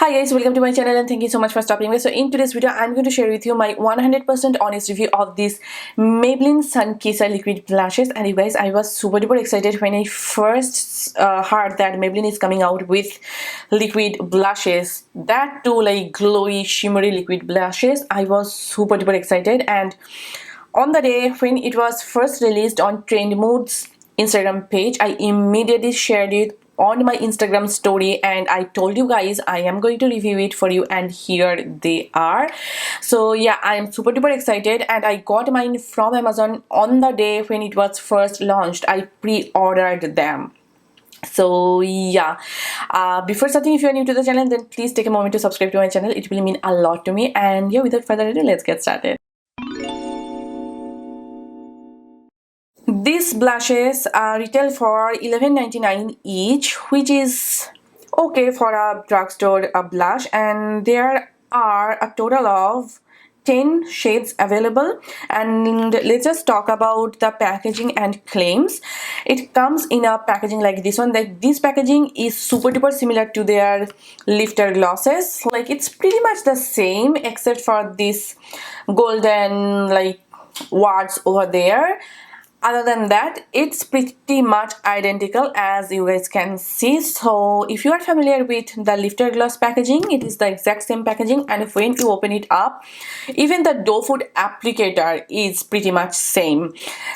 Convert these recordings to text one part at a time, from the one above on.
Hi guys, welcome to my channel and thank you so much for stopping by. So in today's video, I'm going to share with you my 100% honest review of this Maybelline Sunkisser liquid blushes. And you guys, I was super duper excited when I first heard that Maybelline is coming out with liquid blushes. That too, like glowy, shimmery liquid blushes. I was super duper excited, and on the day when it was first released on Trend Mood's Instagram page, I immediately shared it on my Instagram story and I told you guys I am going to review it for you, and here they are. So yeah, I am super duper excited and I got mine from Amazon on the day when it was first launched. I pre-ordered them. So yeah, before starting, if you are new to the channel, then please take a moment to subscribe to my channel. It will mean a lot to me. And yeah, without further ado, let's get started. These blushes retail for $11.99 each, which is okay for a drugstore blush, and there are a total of 10 shades available. And let's just talk about the packaging and claims. It comes in a packaging like this one. Like, this packaging is super duper similar to their lifter glosses. Like, it's pretty much the same except for this golden like words over there. Other than that, it's pretty much identical, as you guys can see. So if you are familiar with the lifter gloss packaging, it is the exact same packaging, and when you open it up, even the doe foot applicator is pretty much same.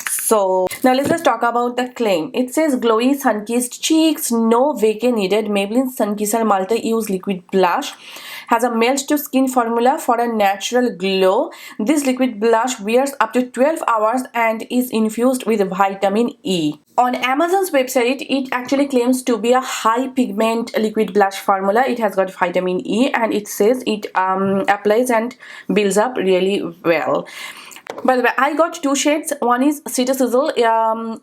So now let's just talk about the claim. It says glowy sun-kissed cheeks, no vacay needed. Maybelline Sunkisser multi-use liquid blush has a melt to skin formula for a natural glow. This liquid blush wears up to 12 hours and is infused with vitamin E. On Amazon's website, it actually claims to be a high pigment liquid blush formula. It has got vitamin E and it says it applies and builds up really well. By the way, I got two shades. One is Sizzle.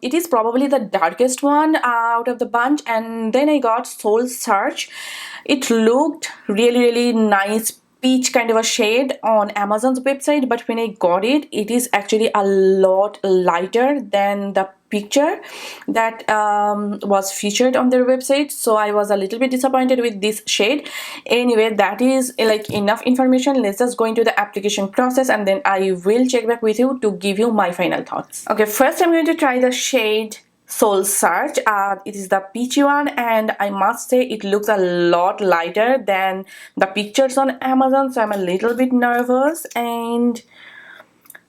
It is probably the darkest one out of the bunch. And then I got Soul Search. It looked really nice peach kind of a shade on Amazon's website, but when I got it, it is actually a lot lighter than the picture that was featured on their website. So I was a little bit disappointed with this shade. Anyway, that is like enough information. Let's just go into the application process and then I will check back with you to give you my final thoughts. Okay, first I'm going to try the shade Soul Search. It is the peachy one, and I must say it looks a lot lighter than the pictures on Amazon, so I'm a little bit nervous. And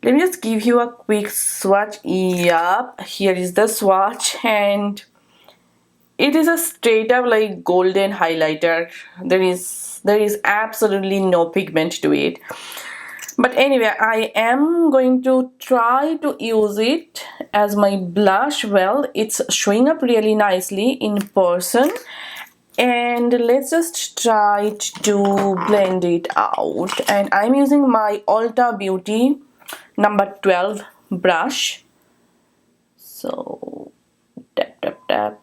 let me just give you a quick swatch. Yup, here is the swatch, and it is a straight up like golden highlighter. There is absolutely no pigment to it. But anyway, I am going to try to use it as my blush. Well, it's showing up really nicely in person. And let's just try to blend it out. And I'm using my Ulta Beauty number 12 brush. So, tap.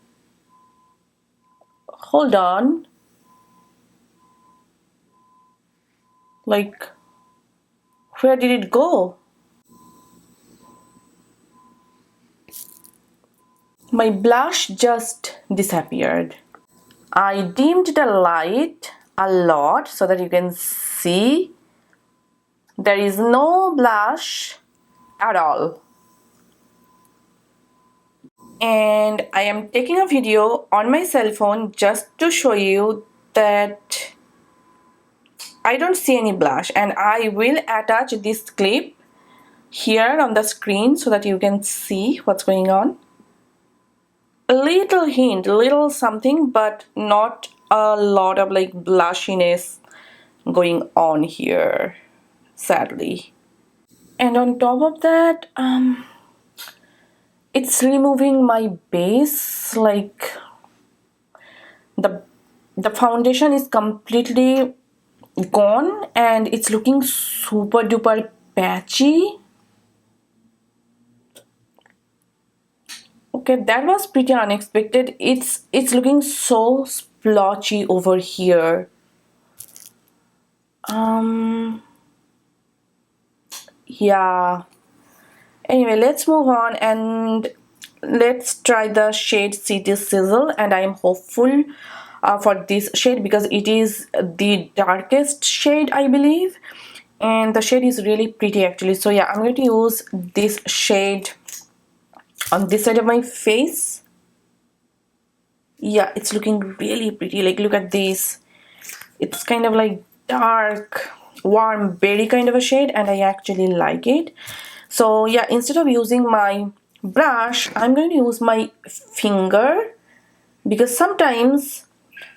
Hold on. Like, where did it go? My blush just disappeared. I dimmed the light a lot so that you can see there is no blush at all. And I am taking a video on my cell phone just to show you that I don't see any blush, and I will attach this clip here on the screen so that you can see what's going on. A little hint, little something, but not a lot of like blushiness going on here, sadly. And on top of that, it's removing my base. Like, the foundation is completely gone and it's looking super duper patchy. Okay, that was pretty unexpected. It's looking so splotchy over here. Yeah. Anyway, let's move on and let's try the shade City Sizzle, and I am hopeful for this shade because it is the darkest shade, I believe, and the shade is really pretty actually. So yeah, I'm going to use this shade on this side of my face. Yeah, it's looking really pretty. Like, look at this. It's kind of like dark, warm berry kind of a shade, and I actually like it. So yeah, instead of using my brush, I'm going to use my finger, because sometimes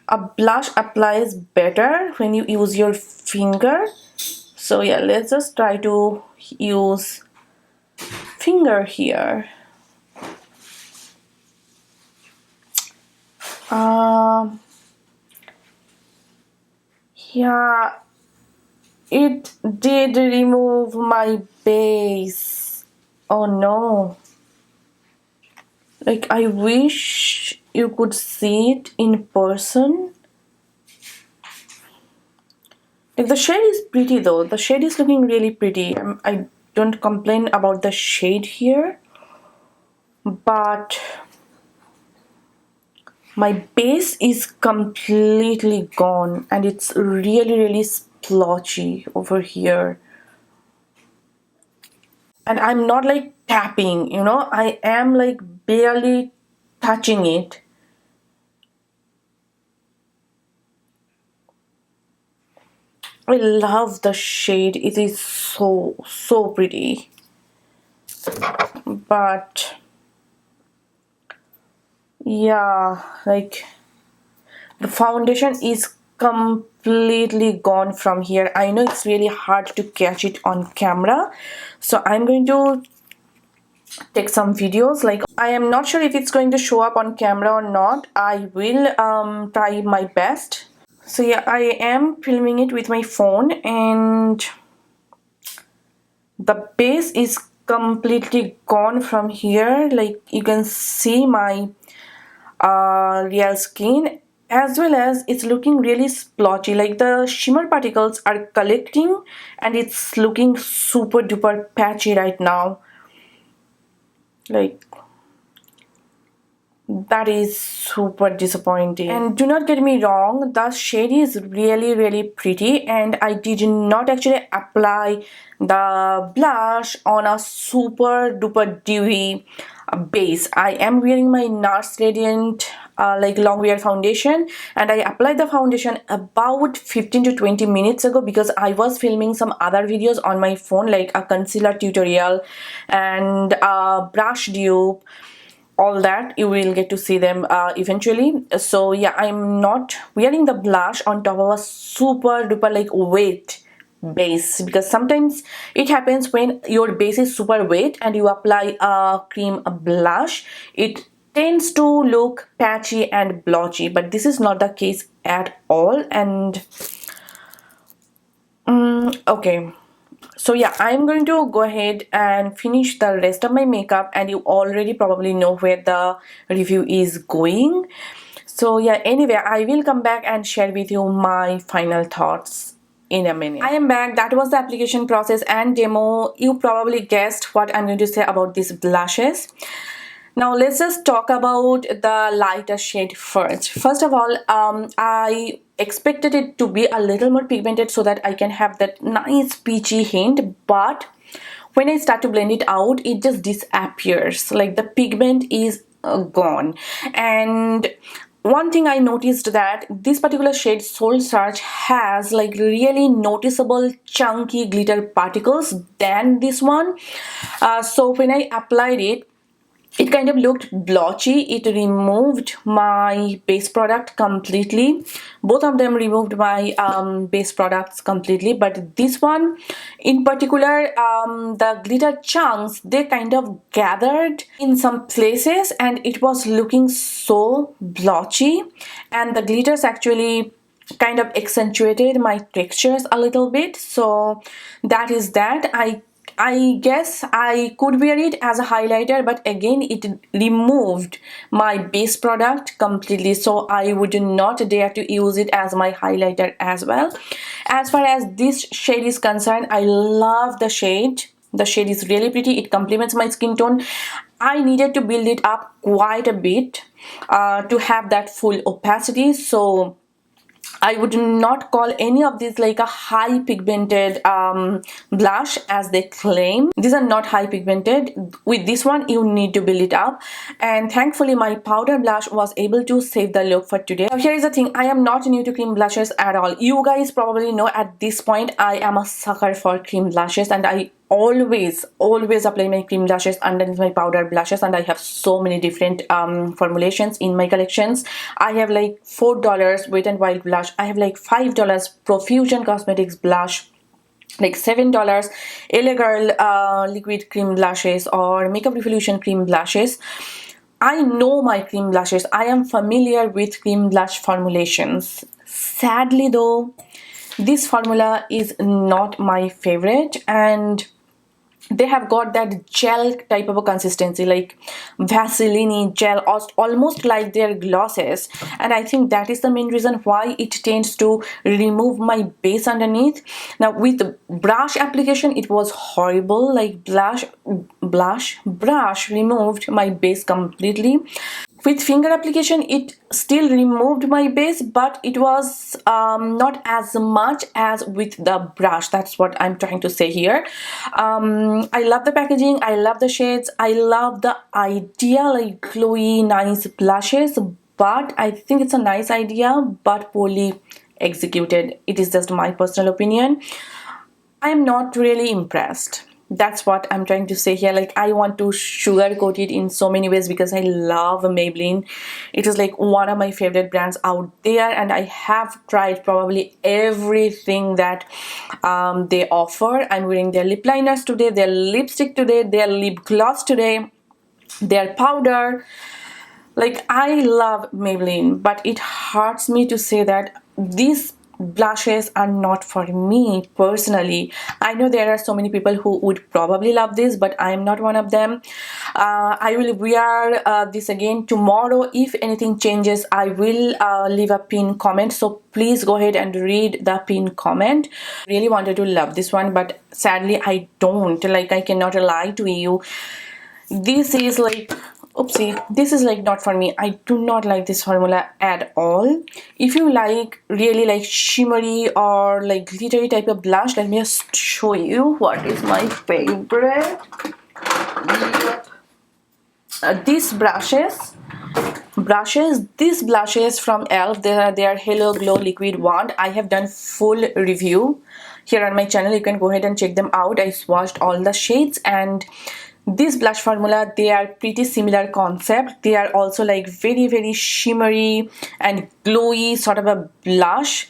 a blush applies better when you use your finger. So yeah, let's just try to use finger here. Yeah, it did remove my base. Oh no. Like, I wish you could see it in person. Like, the shade is pretty though. The shade is looking really pretty. I don't complain about the shade here. But my base is completely gone and it's really splotchy over here. And I'm not like tapping, you know, I am like barely touching it. I love the shade. It is so pretty. But yeah, like, the foundation is completely gone from here. I know it's really hard to catch it on camera, so I'm going to take some videos. Like, I am not sure if it's going to show up on camera or not. I will try my best. So yeah, I am filming it with my phone, and the base is completely gone from here. Like, you can see my real skin, as well as it's looking really splotchy. Like, the shimmer particles are collecting and it's looking super duper patchy right now. Like, that is super disappointing. And do not get me wrong, the shade is really pretty, and I did not actually apply the blush on a super duper dewy base. I am wearing my NARS Radiant like long wear foundation, and I applied the foundation about 15 to 20 minutes ago because I was filming some other videos on my phone, like a concealer tutorial and a brush dupe. All that you will get to see them eventually. So yeah, I'm not wearing the blush on top of a super duper like wet base, because sometimes it happens when your base is super wet and you apply a cream blush, it tends to look patchy and blotchy, but this is not the case at all. And okay, so yeah, I'm going to go ahead and finish the rest of my makeup, and you already probably know where the review is going. So yeah, anyway, I will come back and share with you my final thoughts in a minute. I am back. That was the application process and demo. You probably guessed what I'm going to say about these blushes. Now let's just talk about the lighter shade first. First of all, I expected it to be a little more pigmented so that I can have that nice peachy hint, but when I start to blend it out, it just disappears. Like, the pigment is gone. And one thing I noticed, that this particular shade Soul Search has like really noticeable chunky glitter particles than this one. So when I applied it, it kind of looked blotchy. It removed my base product completely. Both of them removed my base products completely, but this one in particular, the glitter chunks, they kind of gathered in some places and it was looking so blotchy, and the glitters actually kind of accentuated my textures a little bit. So that is that. I guess I could wear it as a highlighter, but again, it removed my base product completely, so I would not dare to use it as my highlighter as well. As far as this shade is concerned, I love the shade. The shade is really pretty. It complements my skin tone. I needed to build it up quite a bit to have that full opacity. So I would not call any of these like a high pigmented blush as they claim. These are not high pigmented. With this one, you need to build it up. And thankfully, my powder blush was able to save the look for today. Now, here is the thing. I am not new to cream blushes at all. You guys probably know at this point, I am a sucker for cream blushes, and I always apply my cream blushes underneath my powder blushes, and I have so many different formulations in my collections. I have like $4 Wet n Wild blush. I have like $5 Profusion Cosmetics blush, like $7 LA Girl liquid cream blushes, or Makeup Revolution cream blushes. I know my cream blushes. I am familiar with cream blush formulations. Sadly though, this formula is not my favorite, and they have got that gel type of a consistency, like Vaseline gel, almost like their glosses, and I think that is the main reason why it tends to remove my base underneath. Now with the brush application, it was horrible. Like brush removed my base completely. With finger application, it still removed my base, but it was not as much as with the brush. That's what I'm trying to say here. I love the packaging, I love the shades, I love the idea, like glowy, nice blushes, but I think it's a nice idea, but poorly executed. It is just my personal opinion. I'm not really impressed. That's what I'm trying to say here. Like, I want to sugarcoat it in so many ways because I love Maybelline. It is like one of my favorite brands out there, and I have tried probably everything that they offer. I'm wearing their lip liners today, their lipstick today, their lip gloss today, their powder. Like, I love Maybelline, but it hurts me to say that these blushes are not for me personally. I know there are so many people who would probably love this, but I am not one of them. I will wear this again tomorrow. If anything changes, I will leave a pinned comment, so please go ahead and read the pinned comment. Really wanted to love this one, but sadly I don't. Like, I cannot lie to you. This is like, oopsie, this is like not for me. I do not like this formula at all. If you like really like shimmery or like glittery type of blush, let me just show you what is my favorite. These blushes from ELF, they are Hello Glow Liquid Wand. I have done full review here on my channel. You can go ahead and check them out. I swatched all the shades, and this blush formula, they are pretty similar concept. They are also like very shimmery and glowy sort of a blush,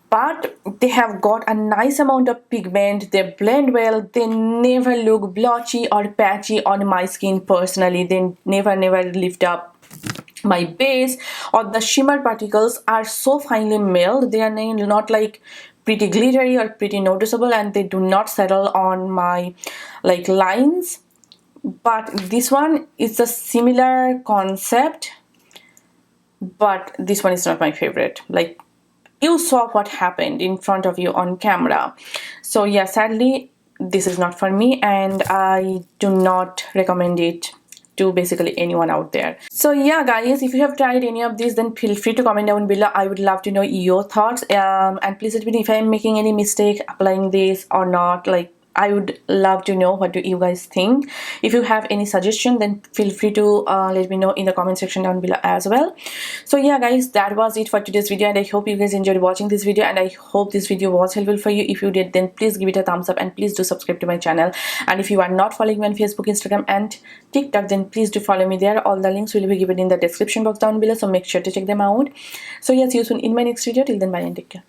but they have got a nice amount of pigment. They blend well. They never look blotchy or patchy on my skin personally. They never lift up my base, or the shimmer particles are so finely milled. They are not like pretty glittery or pretty noticeable, and they do not settle on my like lines. But this one is a similar concept, but this one is not my favorite. Like, you saw what happened in front of you on camera. So yeah, sadly this is not for me, and I do not recommend it to basically anyone out there. So yeah guys, if you have tried any of these, then feel free to comment down below. I would love to know your thoughts, and please let me know if I am making any mistake applying this or not. Like, I would love to know what do you guys think. If you have any suggestion, then feel free to let me know in the comment section down below as well. So yeah guys, that was it for today's video, and I hope you guys enjoyed watching this video, and I hope this video was helpful for you. If you did, then please give it a thumbs up, and please do subscribe to my channel. And if you are not following me on Facebook, Instagram and TikTok, then please do follow me there. All the links will be given in the description box down below, so make sure to check them out. So yeah, see you soon in my next video. Till then, bye and take care.